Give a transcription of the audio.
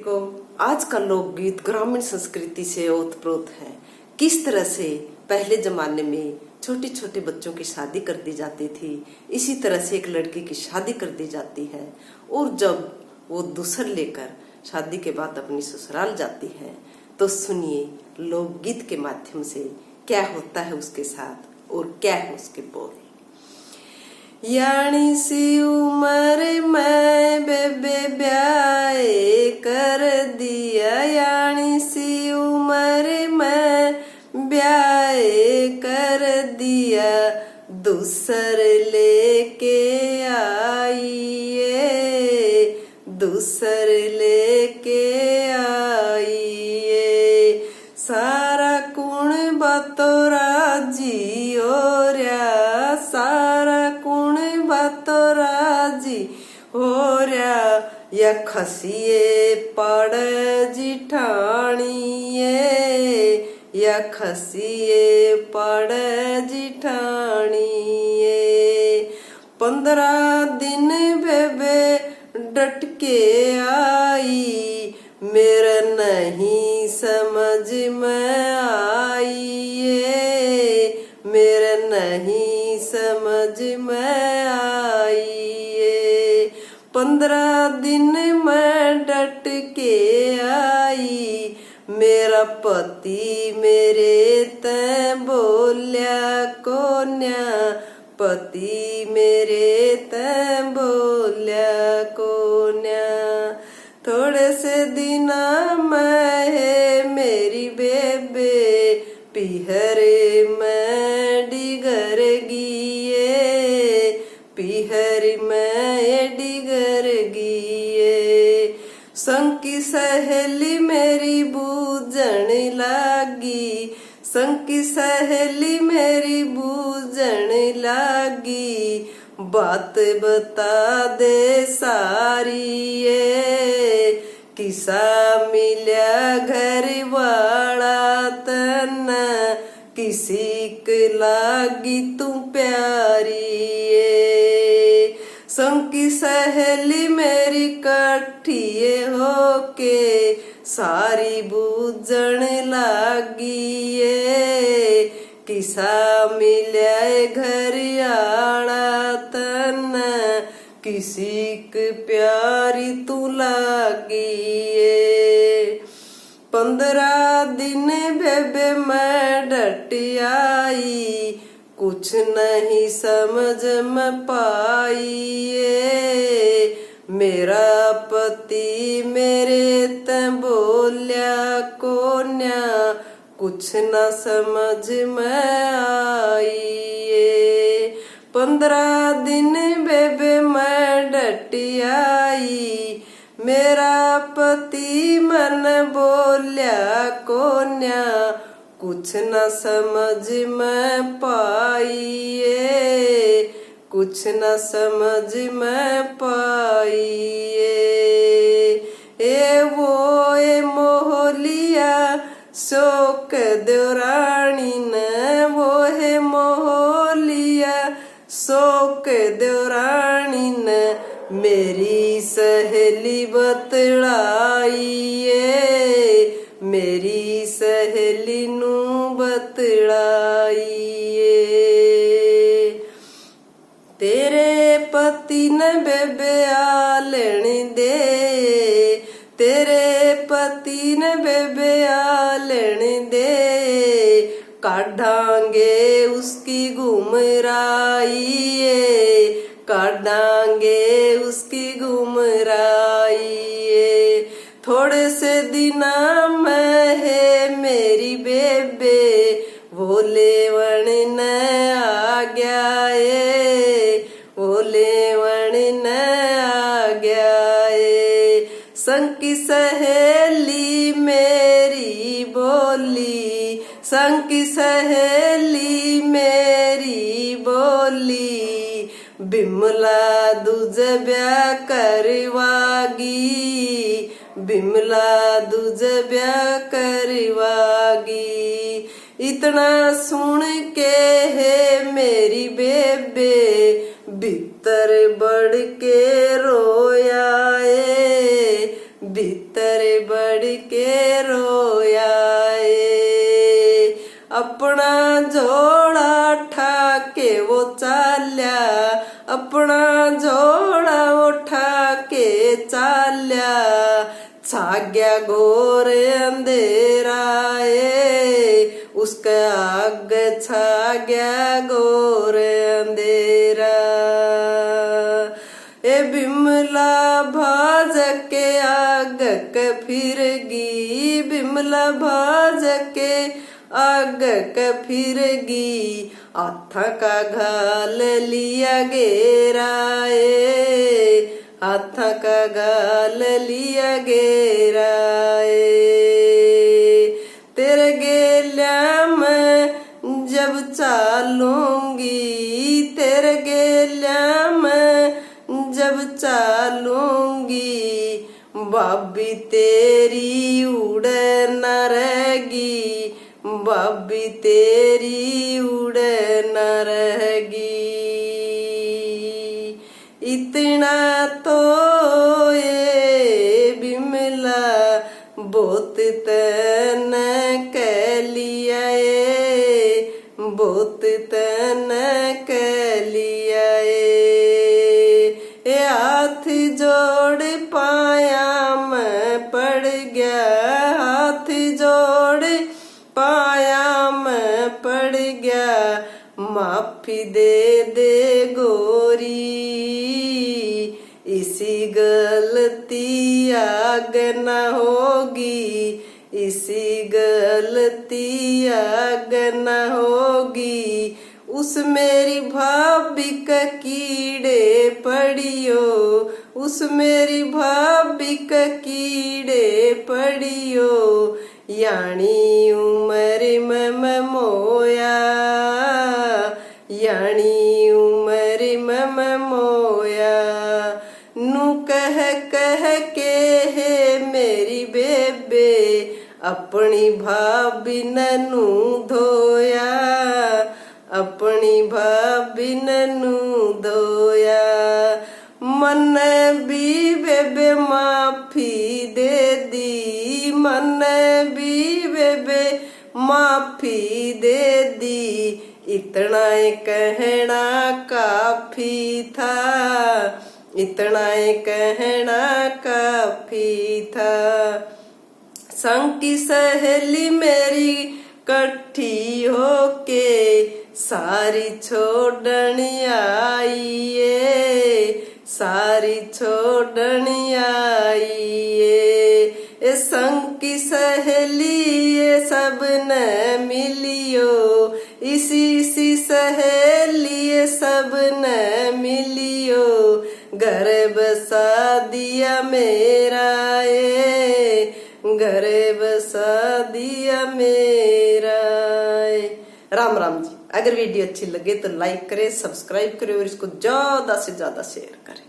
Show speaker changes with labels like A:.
A: को आज का लोकगीत ग्रामीण संस्कृति से ओतप्रोत है। किस तरह से पहले जमाने में छोटे छोटे बच्चों की शादी कर दी जाती थी, इसी तरह से एक लड़की की शादी कर दी जाती है और जब वो दूसर लेकर शादी के बाद अपनी ससुराल जाती है तो सुनिए लोकगीत के माध्यम से क्या होता है उसके साथ और क्या है उसके बोल। यानी सी उमर में बेबे ब्याह कर दिया, यानी सी उमर में ब्याह कर दिया, दूसर लेके आइए, दूसर लेके आइए। सारा कुण बतोरा जी ओर्या, सारा कुण बतोरा जी ओर्या, या खसिए पड़ जिठानिए, या खसिए पड़ जिठानिए। 15 दिन बेबे डट के आई, मेरा नहीं समझ में आइए, मेरा नहीं समझ में आइए। 15 दिन मैं डट के आई, मेरा पति मेरे ते बोल्या कोन्या, पति मेरे ते बोल्या कोन्या। थोड़े से दिना में है मेरी बेबे पिहरे में डिगर गिए, पिहरी में डिगर गिए। संग की सहेली मेरी बूझण लागी, संग की सहेली मेरी बूझण लागी, बात बता दे सारी ये, किसा मिल्या घर वाला तन, किसी के लागी तू प्यारी ये। संग की सहेली मेरी कट्ठिए होके सारी बूझण लागी ये, किसा मिल्या घर आड़ा तन, किसी के प्यारी तू लागी ये। 15 दिन बेबे मैं डट आई, कुछ नहीं समझ में पाइए, मेरा पति मेरे ते बोल्या कोन्या, कुछ न समझ में आइए। 15 दिन बेबे मैं डट आई, मेरा पति मन बोल्या कोन्या, कुछ न समझ में पाइए, कुछ न समझ में पाइए। ए वो ए मोहलिया शोक देवरानी न, वो है मोहलिया शोक देवरानी न, मेरी सहेली बतलाइए, मेरी सहेली नू बतलाइए। तेरे पति ने बेबे आ लेने दे, तेरे पति ने बेबे आ लेने दे, काढ़ांगे उसकी गुमराई ये, काढ़ांगे उसकी गुमराई ये। थोड़े से दिना में है मेरी बेबे वो लेवण न आ गया ये, वो लेवण न आ गया ये। संग की सहेली मेरी बोली, संग की सहेली मेरी बोली, बिमला दूज ब्याह करवागी, बिमला दूज ब्याह करवागी। इतना सुन के है मेरी बेबे भीतर बढ़ के रोया भीतर बढ़ के रोया ए। अपना जोड़ा ठाके वो चाल्या, अपना जोड़ा उठा के चाल्या, छा गया घोर अंधेरा ए, उसका आग छा गया घोर अंधेरा। ए बिमला भाज के आग क फिरगी, बिमला भाज के आग क फिरगी, हाथा का घाल लिया गेरा ए, हाथा का गाल लिया गेरा ए। तेरे गेल्या मैं जब चालूंगी, तेरे गेल्या मैं जब चालूंगी, बाबी तेरी उड़ न रहेगी, बाबी तेरी उड़ न रहेगी। इतना तो ये बिमला बहुत तन कह लिया ए, बहुत तन कह लिया ए। हाथ जोड़ पाया मैं पड़ गया, हाथ जोड़ पाया मैं पड़ गया, माफी दे दे गोरी, इसी गलती आग न होगी, इसी गलती आग न होगी। उस मेरी भाभी का कीड़े पड़ियो, उस मेरी भाभी का कीड़े पड़ियो, यानी उम्र में मोया, यानी उम्र में मोया। नू कह के है मेरी बेबे, अपनी भाभी नू धोया, अपनी भाभी नू धोया। मन भी बेबे माफी दे दी, मन भी बेबे माफी दे दी, इतना कहना काफी था, इतना कहना काफी था। संग की सहेली मेरी कट्ठी होके सारी छोड़न आई ए, सारी छोड़न आई ए। संग की सहेली ये सब न मिलियो, इसी सी सहेली ये सब न मिलियो, घर बसा दिया मेरा ए, घर बसा दिया मेरा ए। राम राम जी। अगर वीडियो अच्छी लगे तो लाइक करें, सब्सक्राइब करें और इसको ज्यादा से ज्यादा शेयर करें।